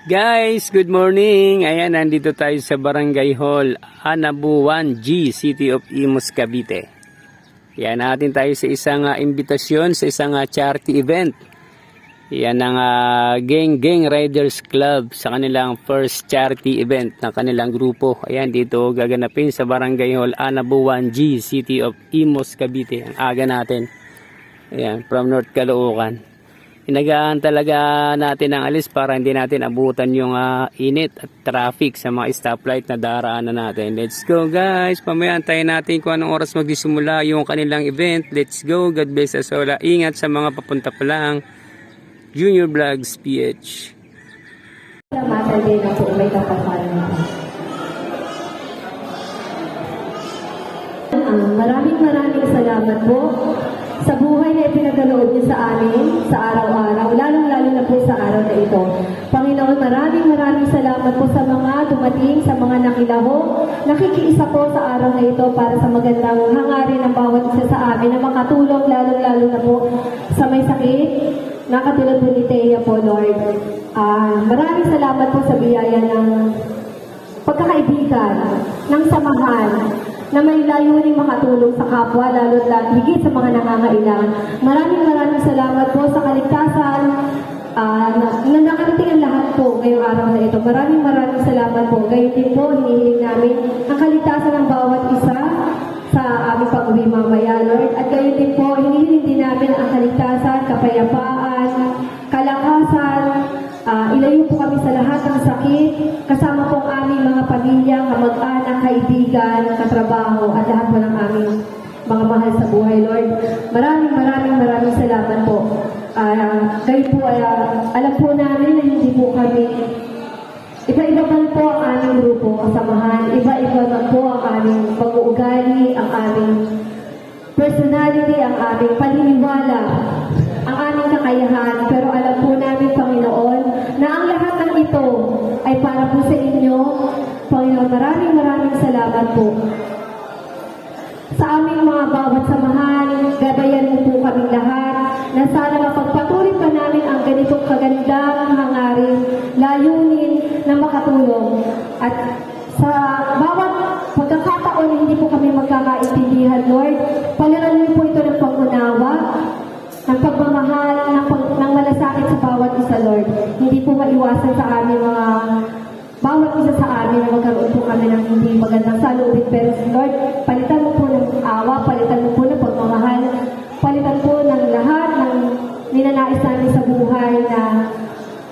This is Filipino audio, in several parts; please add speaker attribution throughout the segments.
Speaker 1: Guys, good morning. Ayan, nandito tayo sa Barangay Hall, Anabuan G, City of Imus, Cavite. Ayan, natin tayo sa isang imbitasyon, sa isang charity event. Yan ang Gang Riders Club sa kanilang first charity event ng kanilang grupo. Ayan, dito gaganapin sa Barangay Hall, Anabuan G, City of Imus, Cavite. Ang aga natin. Ayan, from North Caloocan. Inagaan talaga natin ang alis para hindi natin abutan yung init at traffic sa mga stoplight na daraanan natin. Let's go guys! Pamaya antayin natin kung anong oras magsisimula yung kanilang event. Let's go! God bless us all. Ingat sa mga papunta pa lang. Junior Vlogs PH.
Speaker 2: Salamatan din ako may kapasalan nito. Maraming salamat po sa buhay na ipinagkaloob niyo sa amin sa araw-araw, lalong-lalo na po sa araw na ito. Panginoon, maraming salamat po sa mga dumating, sa mga nakilaho, nakikiisa po sa araw na ito para sa magandang hangarin ng bawat isa sa amin na makatulong, lalong-lalo na po sa may sakit, na katulad po ni Thea po, Lord. Maraming salamat po sa biyaya ng pagkakaibigan, ng samahan, na may layuning makatulong sa kapwa, lalo't higit sa mga nangangailangan. Maraming salamat po sa kaligtasan na nakarating ang lahat po ngayong araw na ito. Maraming salamat po. Gayon din po, hinihiling namin ang kaligtasan ng bawat isa sa aming pag-uwi mamaya, Lord. At gayon din po, hinihiling din namin ang kaligtasan, kapayapaan, kalakasan, ilayo po kami sa lahat ng sakit, kasama po ang aming mga pamilya, kamag-anak, kaibigan, katrabaho, at lahat po ng aming mga mahal sa buhay, Lord. Maraming salamat po. Kayo po, alam po namin na hindi po kami, iba-iba man po ang aming grupo, kasamahan, iba-iba man po ang aming pag-uugali, ang aming personality, ang aming paniniwala, ang aming kakayahan, pero alam po namin, Panginoon, na ang lahat ng ito ay para po sa inyo. Panginoon, maraming salamat po. Sa aming mga bawat samahan, gabayan mo po kaming lahat, na sana mapagpatuloy pa namin ang ganitong kagandang hangarin, layunin na makatulong. At sa bawat pagkakataon na hindi po kami magkakaintindihan, Lord, palaran niyo po ito ng pag-unawa, ng pagmamahal, ng malasakit sa bawat isa, Lord. Hindi po maiwasan sa aming bawat isa sa amin na magkaroon po kami ng hindi magandang salubin. Pero, Lord, palitan mo po ng awa, palitan mo po ng pagmamahal, palitan po ng lahat ng ninanais namin sa buhay na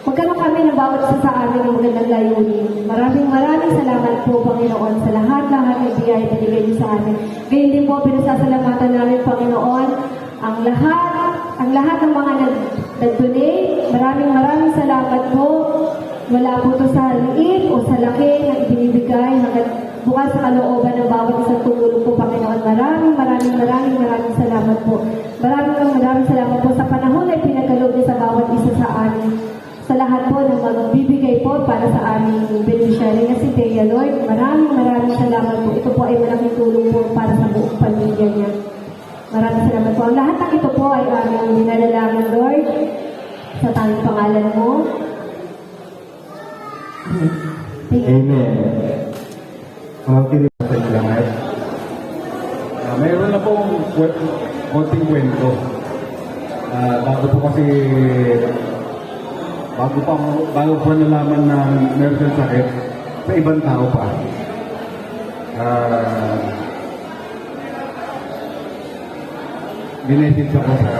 Speaker 2: magkaroon kami ng bawat isa sa amin ng magandang layunin. Maraming salamat po, Panginoon, sa lahat ng biyaya na binigay niyo sa amin. Ngayon din po, pinasasalamatan namin, Panginoon, ang lahat ng mga nag-donate. Maraming salamat po. Wala po ito sa liit o sa laki na ibinibigay hanggang bukas sa kalooban ng bawat isang tumulong po, Panginoon. Maraming salamat po. Maraming salamat po sa panahon na pinagkaloob niyo sa bawat isa sa amin. Sa lahat po ng magbibigay po para sa aming beneficiary na si Thea, Lord. Maraming salamat po. Ito po ay malaking tulong po para sa buong pamilya niya. Maraming salamat po. Ang lahat ng ito po ay aming dinadalangin, Lord, sa tanging pangalan mo.
Speaker 3: Amen. Sa inyo lahat. Mayroon na pong konting kwento. Bago po nalaman na meron siyang sakit sa ibang tao pa. Binesit ako sa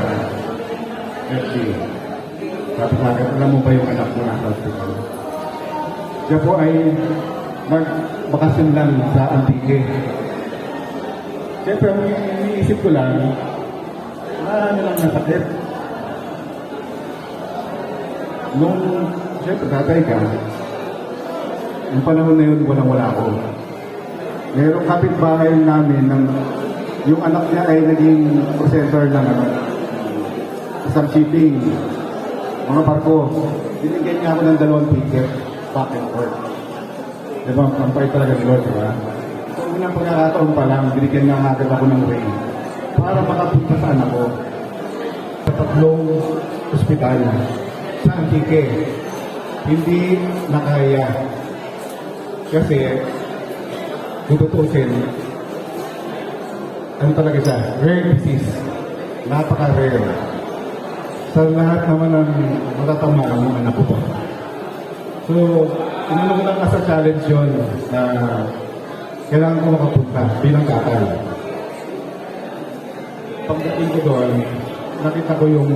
Speaker 3: FD. Sabi sa akin, alam mo ba yung anak mo nasa hospital? Siya po ay nagbakasyon lang sa Antique. Siyempre, iniisip ko lang, ano lang nasakit. Nung, siyempre, tatay ka, yung panahon na yun, walang-wala ako. Merong kapitbahay namin ng yung anak niya ay naging presenter ng isang shipping, mga barko. Binigyan niya ako ng 2 ticket, back and forth. Diba, pampay talaga ni Lord, diba? So, unang pagkakataon pa lang, binigyan niya agad ako ng ring para makapunta sa anak ko. Sa 3 ospital sa Antique. hindi nakaya. Kasi, kung tutusin, ano talaga siya? Rare disease. Napaka-rare. Sa lahat naman ng matatamaan ng anak ko. So, inano ko lang sa challenge yun na kailangan ko makapunta bilang kakal. Pagdating ko doon, nakita ko yung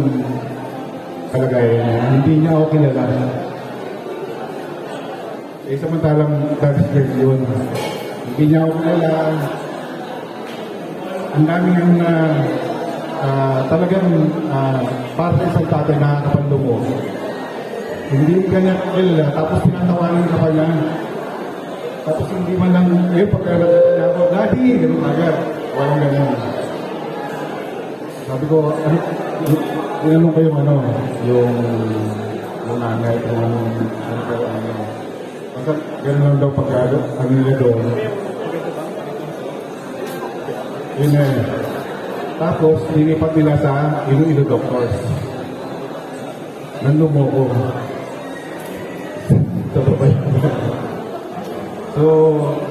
Speaker 3: kalagayan niya. Hindi niya ako kilala. Eh, samantalang God's grace yun. Hindi niya ako kilala. Ang dami yung talagang para sa isang tatay nakakapanlo mo. Hindi kanya kilala, tapos tinatawanan ka pa niya. Tapos hindi man lang, pagkalagat niya ako, Daddy! Ganun agad. Walang ganun. Sabi ko, tinanong ko yung nanay, basta ganun lang daw pagkalagat, ano nila doon. Yun na yun. Tapos, nilipat nila sa Iloilo Doctors. Nanlumo ko. Sa babay. So,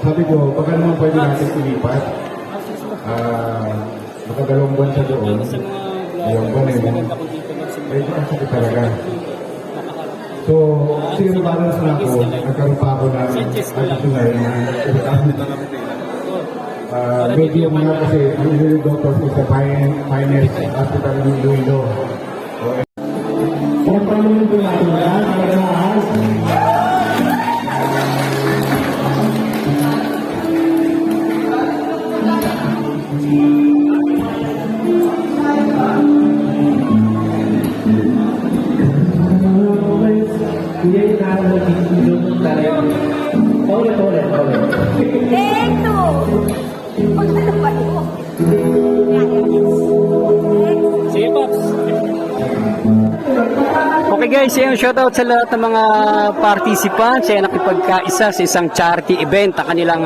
Speaker 3: sabi ko, baka naman pwede natin ilipat. Nakadalawang buwan siya doon. Dalawang buwan yun. Medyo ang sakit talaga. So, sige na balance na ako. Nagkaroon pa ako ng additional na medyo mga kasi yung Iloilo Doctors is the finest hospital in Iloilo. Kung paano yung pinatunan,
Speaker 1: Sige, Pops. Okay guys, yung shoutout sa lahat ng mga participants ay nakipagkaisa sa isang charity event na kanilang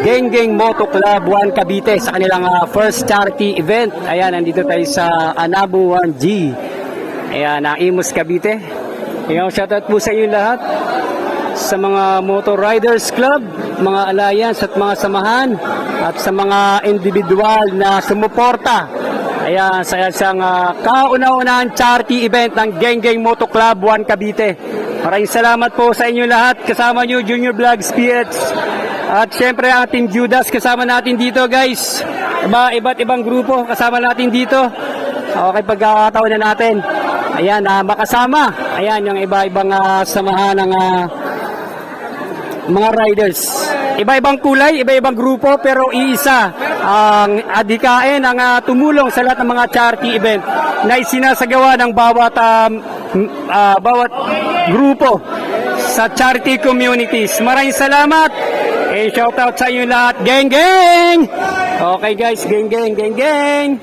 Speaker 1: Geng Geng Moto Club 1 Cavite sa kanilang first charity event. Ayan, nandito tayo sa Anabu 1G. Ayan, Imus Cavite. Yung shoutout po sa inyo lahat sa mga Motor Riders Club, mga alliance at mga samahan at sa mga individual na sumuporta. Ayan, sa isang kauna-unahang charity event ng Geng Geng Moto Club 1 Cavite. Maraming salamat po sa inyo lahat. Kasama nyo Junior Vlogs PH. At syempre ang Team Judas kasama natin dito guys. Iba't ibang grupo kasama natin dito. Okay, pagkakataon na natin. Ayan, makasama. Ayan, yung iba-ibang samahan ng mga riders. Iba-ibang kulay, iba-ibang grupo, pero iisa ang adhikain ang tumulong sa lahat ng mga charity event na isinasagawa ng bawat grupo sa charity communities. Maraming salamat. Shout out sa inyo lahat. Geng geng! Okay guys, geng geng, geng geng!